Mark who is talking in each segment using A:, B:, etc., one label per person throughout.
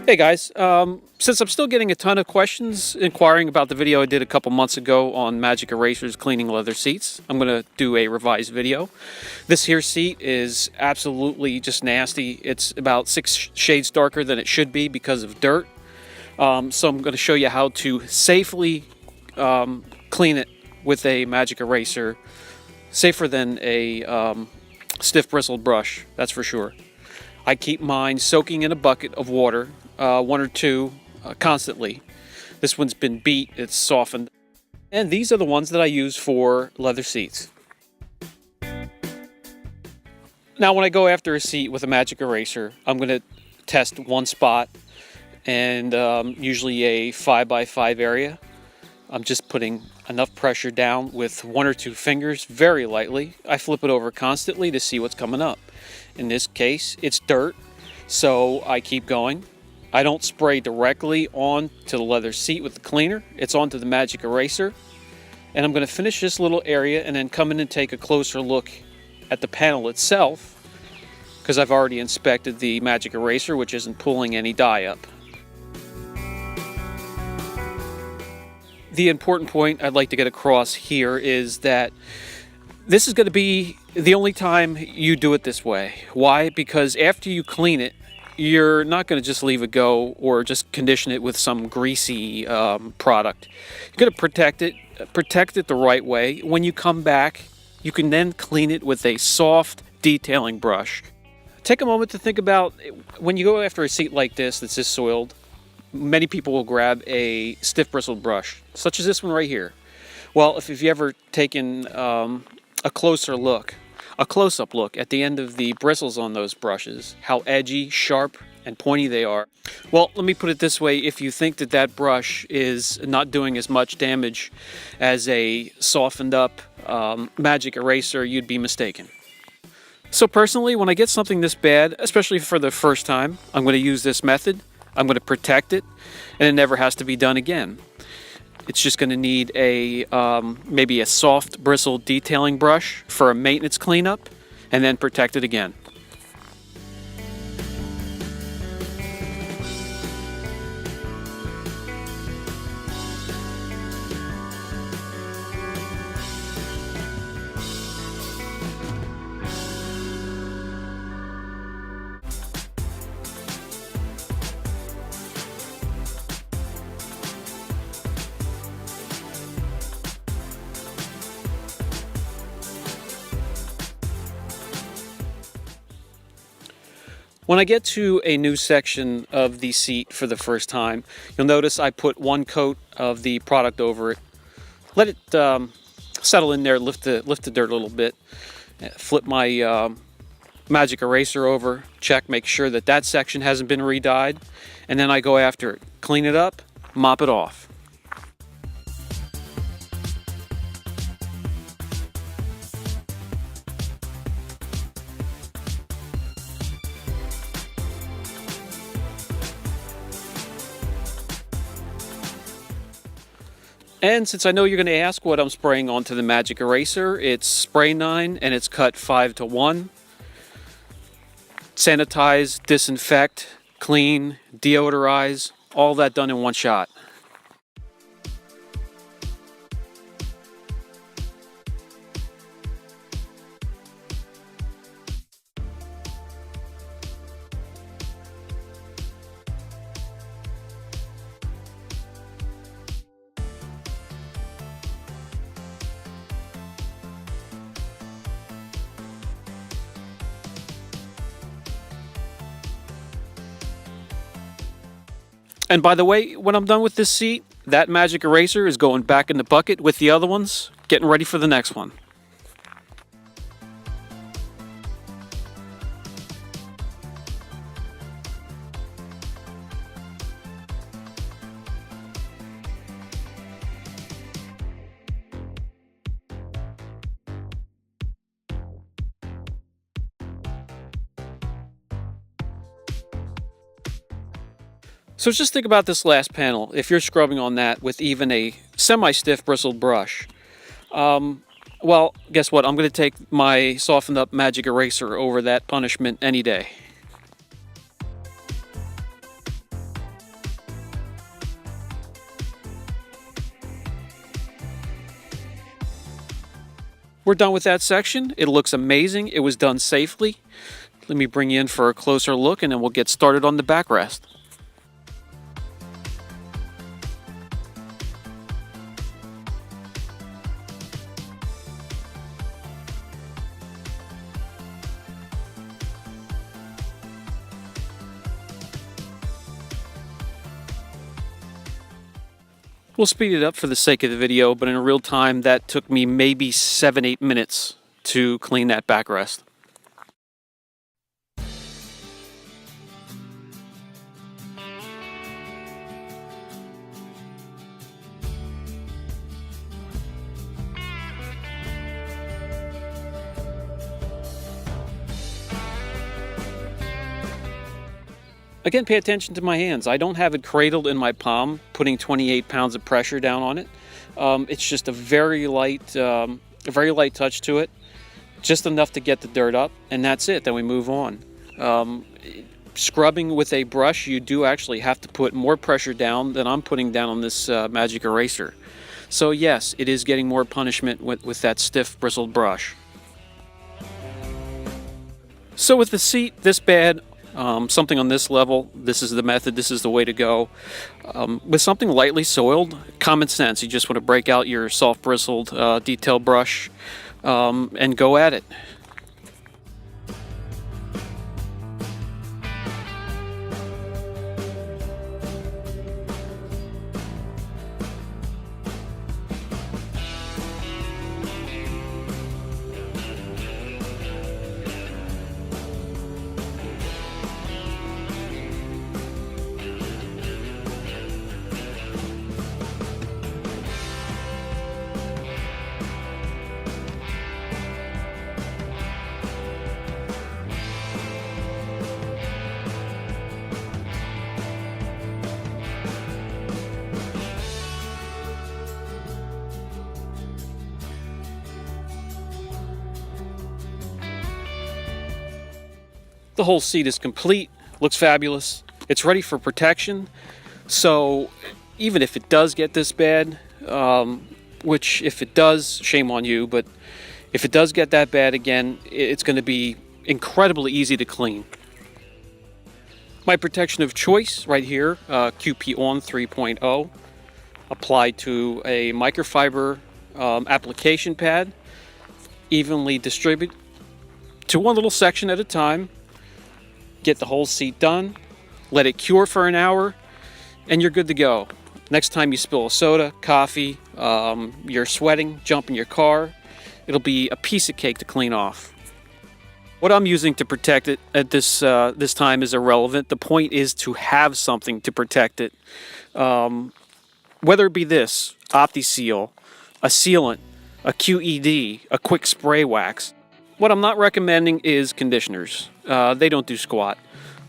A: Hey guys, since I'm still getting a ton of questions inquiring about the video I did a couple months ago on magic erasers cleaning leather seats, I'm going to do a revised video. This here seat is absolutely just nasty. It's about 6 shades darker than it should be because of dirt. So I'm going to show you how to safely clean it with a magic eraser, safer than a stiff bristled brush, that's for sure. I keep mine soaking in a bucket of water, 1 or 2, constantly. This one's been beat, it's softened. And these are the ones that I use for leather seats. Now when I go after a seat with a magic eraser, I'm going to test one spot, and usually a 5x5 area. I'm just putting enough pressure down with 1 or 2 fingers, very lightly. I flip it over constantly to see what's coming up. In this case, it's dirt, so I keep going. I don't spray directly onto the leather seat with the cleaner. It's onto the magic eraser. And I'm going to finish this little area and then come in and take a closer look at the panel itself, because I've already inspected the magic eraser, which isn't pulling any dye up. The important point I'd like to get across here is that this is going to be the only time you do it this way. Why? Because after you clean it, you're not going to just leave it go or just condition it with some greasy product. You're going to protect it the right way. When you come back, you can then clean it with a soft detailing brush. Take a moment to think about when you go after a seat like this that's just soiled. Many people will grab a stiff bristled brush, such as this one right here. Well, if you've ever taken a close-up look at the end of the bristles on those brushes, how edgy, sharp, and pointy they are. Well, let me put it this way. If you think that that brush is not doing as much damage as a softened up magic eraser, you'd be mistaken. So personally, when I get something this bad, especially for the first time, I'm going to use this method. I'm going to protect it, and it never has to be done again. It's just going to need a maybe a soft bristled detailing brush for a maintenance cleanup, and then protect it again. When I get to a new section of the seat for the first time, you'll notice I put 1 coat of the product over it. Let it settle in there, lift the dirt a little bit. Flip my magic eraser over, check, make sure that that section hasn't been re-dyed, and then I go after it. Clean it up, mop it off. And since I know you're going to ask what I'm spraying onto the magic eraser, it's Spray 9 and it's cut 5:1. Sanitize, disinfect, clean, deodorize, all that done in one shot. And by the way, when I'm done with this seat, that magic eraser is going back in the bucket with the other ones, getting ready for the next one. So just think about this last panel. If you're scrubbing on that with even a semi-stiff bristled brush, well, guess what? I'm going to take my softened up magic eraser over that punishment any day. We're done with that section. It looks amazing. It was done safely. Let me bring you in for a closer look and then we'll get started on the backrest. We'll speed it up for the sake of the video, but in real time that took me maybe 7-8 minutes to clean that backrest. Again, pay attention to my hands. I don't have it cradled in my palm, putting 28 pounds of pressure down on it. It's just a very light touch to it, just enough to get the dirt up, and that's it. Then we move on. Scrubbing with a brush, you do actually have to put more pressure down than I'm putting down on this magic eraser. So yes, it is getting more punishment with that stiff bristled brush. So with the seat this bad, something on this level, this is the method, this is the way to go. With something lightly soiled, common sense, you just want to break out your soft bristled detail brush and go at it. The whole seat is complete, looks fabulous. It's ready for protection. So even if it does get this bad, which if it does, shame on you, but if it does get that bad again, it's going to be incredibly easy to clean. My protection of choice right here, QP On 3.0, applied to a microfiber application pad, evenly distribute to one little section at a time. Get the whole seat done, let it cure for an hour, and you're good to go. Next time you spill a soda, coffee, you're sweating, jump in your car, it'll be a piece of cake to clean off. What I'm using to protect it at this time is irrelevant. The point is to have something to protect it. Whether it be this, OptiSeal, a sealant, a QED, a quick spray wax. What I'm not recommending is conditioners. They don't do squat.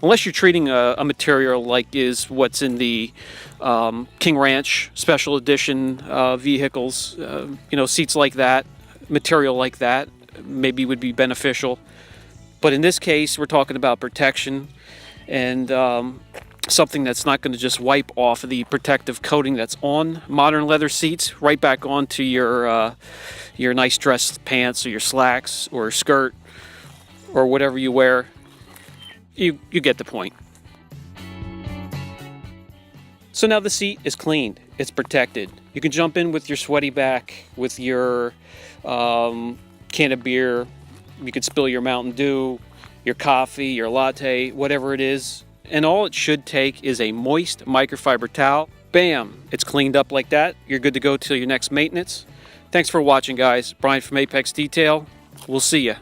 A: Unless you're treating a material like is what's in the King Ranch Special Edition vehicles, seats like that, material like that, maybe would be beneficial. But in this case, we're talking about protection and something that's not going to just wipe off the protective coating that's on modern leather seats right back onto your nice dress pants or your slacks or skirt or whatever you wear. You get the point. So now the seat is cleaned. It's protected. You can jump in with your sweaty back, with your can of beer. You could spill your Mountain Dew, your coffee, your latte, whatever it is. And all it should take is a moist microfiber towel. Bam! It's cleaned up like that. You're good to go till your next maintenance. Thanks for watching, guys. Brian from Apex Detail. We'll see ya.